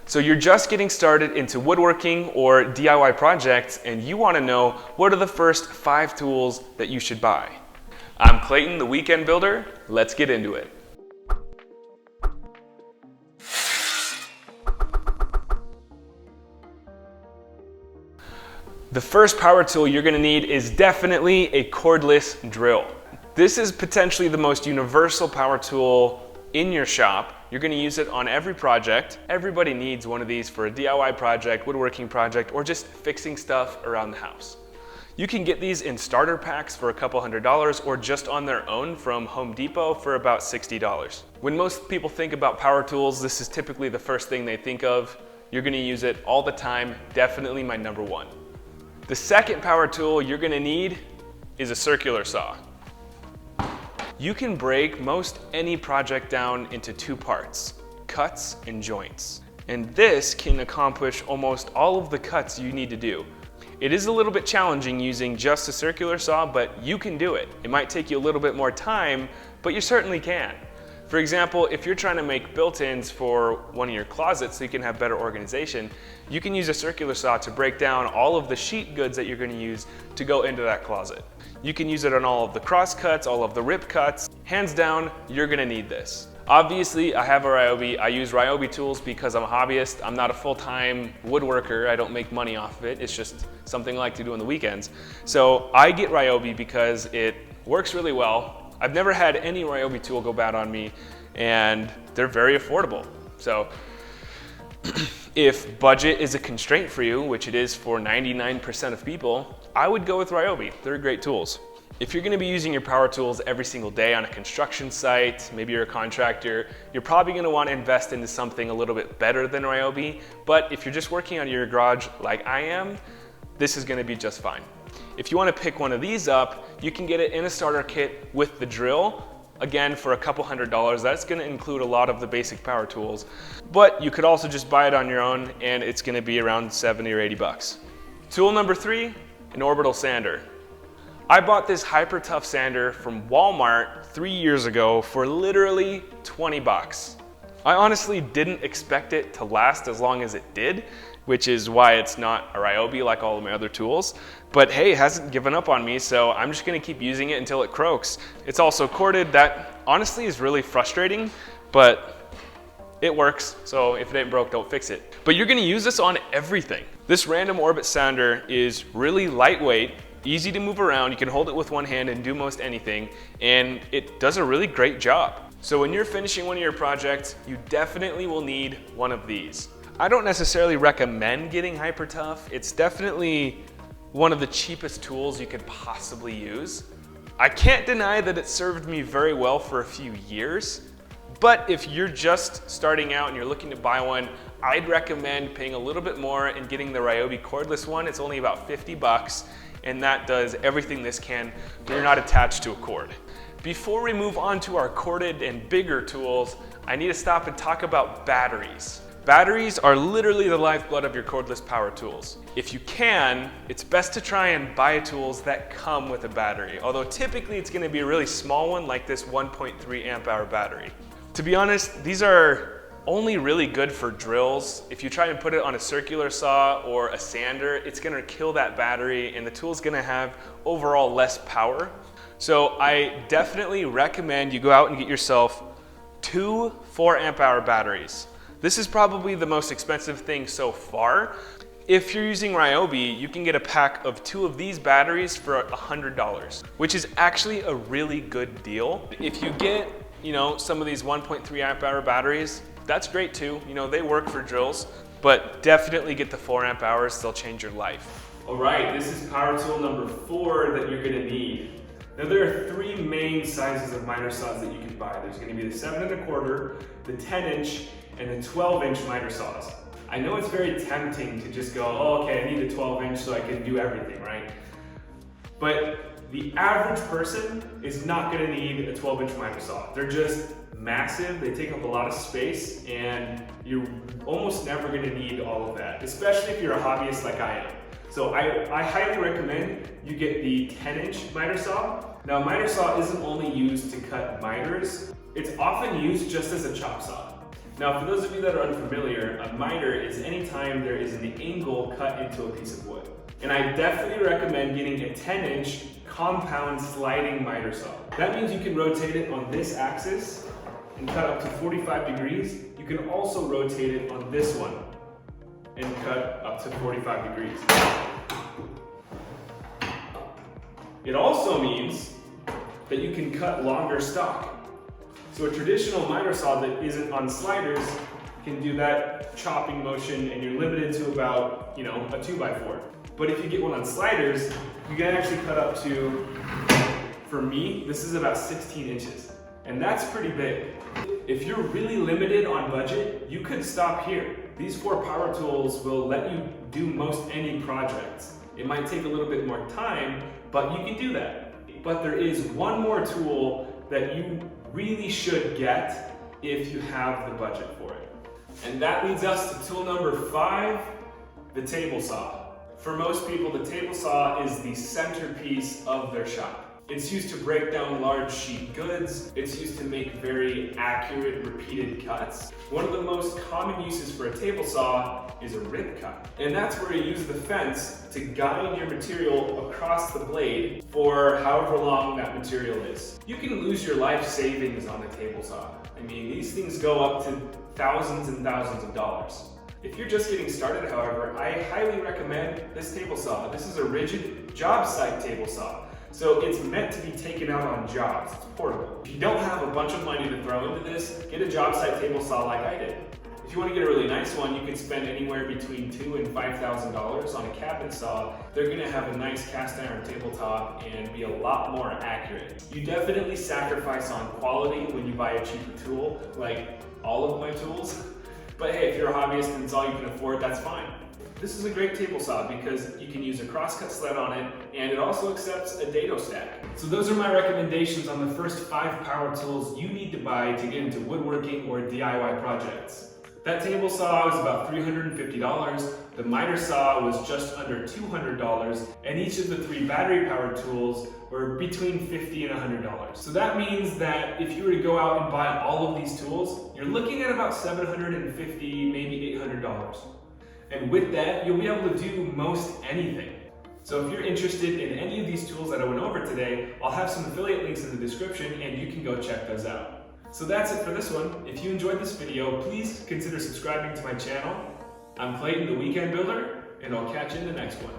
So you're just getting started into woodworking or DIY projects and you want to know what are the first 5 tools that you should buy. I'm Clayton, the Weekend Builder. Let's get into it. The first power tool you're going to need is definitely a cordless drill. This is potentially the most universal power tool in your shop. You're going to use it on every project. Everybody needs one of these for a DIY project, woodworking project, or just fixing stuff around the house. You can get these in starter packs for a couple $100 or just on their own from Home Depot for about $60. When most people think about power tools, this is typically the first thing they think of. You're going to use it all the time, definitely my number one. The second power tool you're going to need is a circular saw. You can break most any project down into 2 parts, cuts and joints. And this can accomplish almost all of the cuts you need to do. It is a little bit challenging using just a circular saw, but you can do it. It might take you a little bit more time, but you certainly can. For example, if you're trying to make built-ins for one of your closets so you can have better organization, you can use a circular saw to break down all of the sheet goods that you're going to use to go into that closet. You can use it on all of the cross cuts, all of the rip cuts. Hands down, you're going to need this. Obviously, I have a Ryobi. I use Ryobi tools because I'm a hobbyist. I'm not a full-time woodworker. I don't make money off of it. It's just something I like to do on the weekends. So I get Ryobi because it works really well. I've never had any Ryobi tool go bad on me, and they're very affordable. So if budget is a constraint for you, which it is for 99% of people, I would go with Ryobi. They're great tools. If you're going to be using your power tools every single day on a construction site, maybe you're a contractor, you're probably going to want to invest into something a little bit better than Ryobi. But if you're just working on your garage like I am, this is going to be just fine. If you want to pick one of these up, you can get it in a starter kit with the drill. Again, for a couple $100, that's going to include a lot of the basic power tools. But you could also just buy it on your own and it's going to be around 70 or 80 bucks. Tool number 3, an Orbital Sander. I bought this hyper tough sander from Walmart 3 years ago for literally 20 bucks. I honestly didn't expect it to last as long as it did, which is why it's not a Ryobi like all of my other tools. But hey, it hasn't given up on me, so I'm just gonna keep using it until it croaks. It's also corded. That honestly is really frustrating, but it works. So if it ain't broke, don't fix it. But you're gonna use this on everything. This random Orbital Sander is really lightweight, easy to move around. You can hold it with one hand and do most anything, and it does a really great job. So when you're finishing one of your projects, you definitely will need one of these. I don't necessarily recommend getting hyper tough. It's definitely one of the cheapest tools you could possibly use. I can't deny that it served me very well for a few years, but if you're just starting out and you're looking to buy one, I'd recommend paying a little bit more and getting the Ryobi cordless one. It's only about 50 bucks, and that does everything this can, but you're not attached to a cord. Before we move on to our corded and bigger tools, I need to stop and talk about batteries. Batteries are literally the lifeblood of your cordless power tools. If you can, it's best to try and buy tools that come with a battery, although typically it's going to be a really small one like this 1.3 amp hour battery. To be honest, these are only really good for drills. If you try and put it on a circular saw or a sander, it's going to kill that battery and the tool's going to have overall less power. So I definitely recommend you go out and get yourself 2 4 amp hour batteries. This is probably the most expensive thing so far. If you're using Ryobi, you can get a pack of 2 of these batteries for $100, which is actually a really good deal. If you get, some of these 1.3 amp hour batteries, that's great too. They work for drills, but definitely get the 4 amp hours. They'll change your life. All right, this is power tool number 4 that you're gonna need. Now there are 3 main sizes of miter saws that you can buy. There's gonna be the 7 1/4, the 10-inch, and the 12-inch miter saws. I know it's very tempting to just go, oh, okay, I need a 12-inch so I can do everything, right? But the average person is not gonna need a 12-inch miter saw. They're just massive, they take up a lot of space, and you're almost never gonna need all of that, especially if you're a hobbyist like I am. So I highly recommend you get the 10-inch miter saw. Now, miter saw isn't only used to cut miters, it's often used just as a chop saw. Now, for those of you that are unfamiliar, a miter is any time there is an angle cut into a piece of wood. And I definitely recommend getting a 10-inch compound sliding miter saw. That means you can rotate it on this axis and cut up to 45 degrees. You can also rotate it on this one and cut up to 45 degrees. It also means that you can cut longer stock. So a traditional miter saw that isn't on sliders can do that chopping motion, and you're limited to about, a 2x4. But if you get one on sliders, you can actually cut up to, for me, this is about 16 inches. And that's pretty big. If you're really limited on budget, you could stop here. These 4 power tools will let you do most any projects. It might take a little bit more time, but you can do that. But there is one more tool that you really should get if you have the budget for it. And that leads us to tool number 5, the table saw. For most people, the table saw is the centerpiece of their shop. It's used to break down large sheet goods. It's used to make very accurate, repeated cuts. One of the most common uses for a table saw is a rip cut. And that's where you use the fence to guide your material across the blade for however long that material is. You can lose your life savings on a table saw. I mean, these things go up to thousands and thousands of dollars. If you're just getting started, however, I highly recommend this table saw. This is a rigid job site table saw. So it's meant to be taken out on jobs. It's portable. If you don't have a bunch of money to throw into this, get a job site table saw like I did. If you want to get a really nice one, you can spend anywhere between $2,000 and $5,000 on a cabinet saw. They're going to have a nice cast iron tabletop and be a lot more accurate. You definitely sacrifice on quality when you buy a cheaper tool, like all of my tools. But hey, if you're a hobbyist and it's all you can afford, that's fine. This is a great table saw because you can use a crosscut sled on it, and it also accepts a dado stack. So those are my recommendations on the first 5 power tools you need to buy to get into woodworking or DIY projects. That table saw was about $350, the miter saw was just under $200, and each of the 3 battery powered tools were between $50 and $100. So that means that if you were to go out and buy all of these tools, you're looking at about $750, maybe $800. And with that, you'll be able to do most anything. So if you're interested in any of these tools that I went over today, I'll have some affiliate links in the description and you can go check those out. So that's it for this one. If you enjoyed this video, please consider subscribing to my channel. I'm Clayton, the Weekend Builder, and I'll catch you in the next one.